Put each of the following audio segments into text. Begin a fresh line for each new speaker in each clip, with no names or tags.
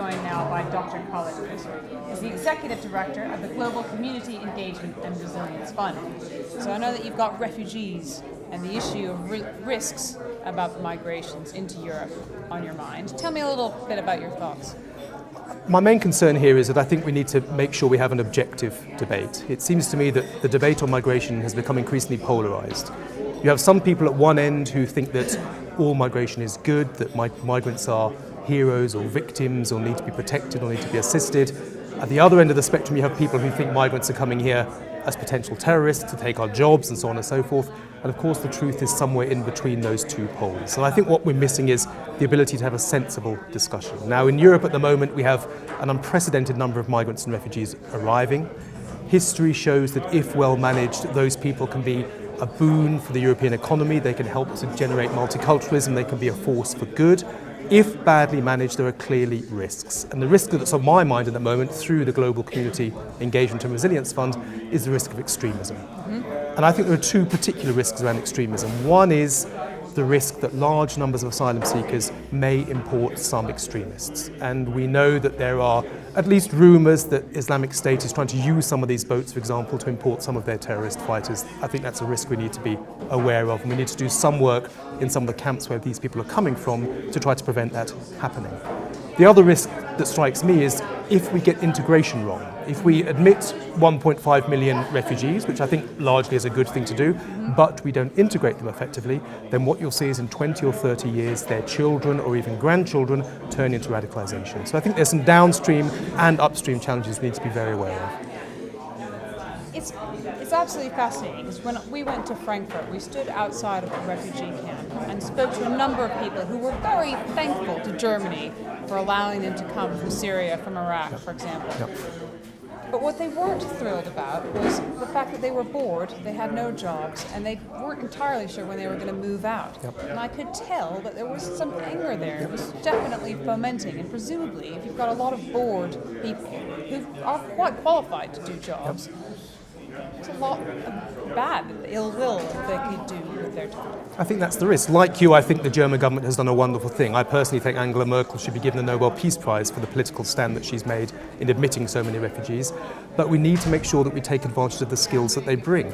joined now by Dr. Khalid Koser. He's the Executive Director of the Global Community Engagement and Resilience Fund. So I know that you've got refugees and the issue of risks about migrations into Europe on your mind. Tell me a little bit about your thoughts.
My main concern here is that I think we need to make sure we have an objective debate. It seems to me that the debate on migration has become increasingly polarised. You have some people at one end who think that all migration is good, that migrants are heroes or victims or need to be protected or need to be assisted. At the other end of the spectrum, you have people who think migrants are coming here as potential terrorists to take our jobs and so on and so forth. And of course, the truth is somewhere in between those two poles. So I think what we're missing is the ability to have a sensible discussion. Now, in Europe at the moment, we have an unprecedented number of migrants and refugees arriving. History shows that if well managed, those people can be a boon for the European economy. They can help to generate multiculturalism. They can be a force for good. If badly managed, there are clearly risks. And the risk that's on my mind at the moment through the Global Community Engagement and Resilience Fund is the risk of extremism. And I think there are two particular risks around extremism. One is the risk that large numbers of asylum seekers may import some extremists. And we know that there are at least rumours that Islamic State is trying to use some of these boats, for example, to import some of their terrorist fighters. I think that's a risk we need to be aware of, and we need to do some work in some of the camps where these people are coming from to try to prevent that happening. The other risk that strikes me is if we get integration wrong. If we admit 1.5 million refugees, which I think largely is a good thing to do, but we don't integrate them effectively, then what you'll see is in 20 or 30 years, their children or even grandchildren turn into radicalisation. So I think there's some downstream and upstream challenges we need to be very aware of.
It's absolutely fascinating because when we went to Frankfurt, we stood outside of a refugee camp and spoke to a number of people who were very thankful to Germany for allowing them to come from Syria, from Iraq, for example. But what they weren't thrilled about was the fact that they were bored, they had no jobs, and they weren't entirely sure when they were going to move out. And I could tell that there was some anger there. It was definitely fomenting, and presumably, if you've got a lot of bored people who are quite qualified to do jobs, it's a lot of bad, ill will they could do with their time.
I think that's the risk. Like you, I think the German government has done a wonderful thing. I personally think Angela Merkel should be given the Nobel Peace Prize for the political stand that she's made in admitting so many refugees. But we need to make sure that we take advantage of the skills that they bring.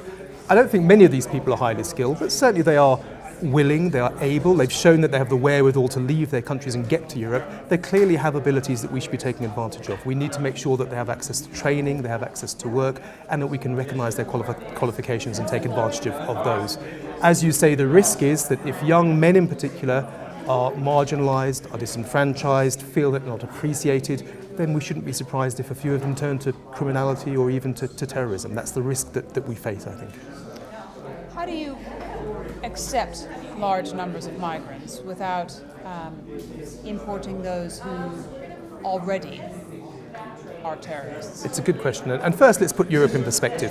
I don't think many of these people are highly skilled, but certainly they are willing, they are able, they've shown that they have the wherewithal to leave their countries and get to Europe. They clearly have abilities that we should be taking advantage of. We need to make sure that they have access to training, they have access to work, and that we can recognise their qualifications and take advantage of those. As you say, the risk is that if young men in particular are marginalised, are disenfranchised, feel that they're not appreciated, then we shouldn't be surprised if a few of them turn to criminality or even to terrorism. That's the risk that we face, I think.
How do you accept large numbers of migrants without importing those who already are terrorists?
It's a good question. And first, let's put Europe in perspective.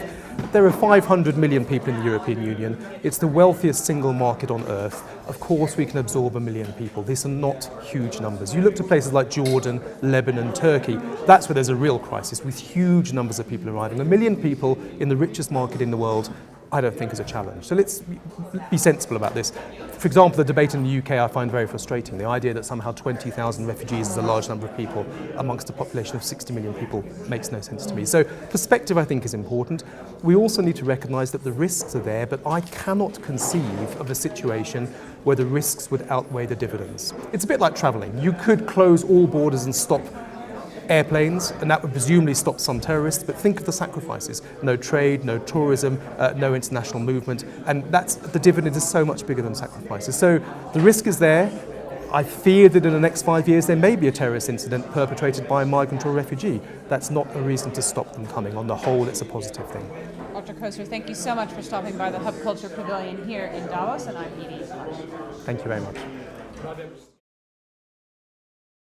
There are 500 million people in the European Union. It's the wealthiest single market on earth. Of course, we can absorb 1 million people. These are not huge numbers. You look to places like Jordan, Lebanon, Turkey. That's where there's a real crisis with huge numbers of people arriving. 1 million people in the richest market in the world, I don't think is a challenge. So let's be sensible about this. For example, the debate in the UK I find very frustrating. The idea that somehow 20,000 refugees is a large number of people amongst a population of 60 million people makes no sense to me. So perspective, I think, is important. We also need to recognise that the risks are there, but I cannot conceive of a situation where the risks would outweigh the dividends. It's a bit like travelling. You could close all borders and stop airplanes, and that would presumably stop some terrorists, but think of the sacrifices. No trade, no tourism, no international movement, and the dividend is so much bigger than sacrifices. So the risk is there. I fear that in the next 5 years there may be a terrorist incident perpetrated by a migrant or a refugee. That's not a reason to stop them coming. On the whole, it's a positive thing.
Dr. Koser, thank you so much for stopping by the Hub Culture Pavilion here in Davos, and I'm Edie.
Thank you very much.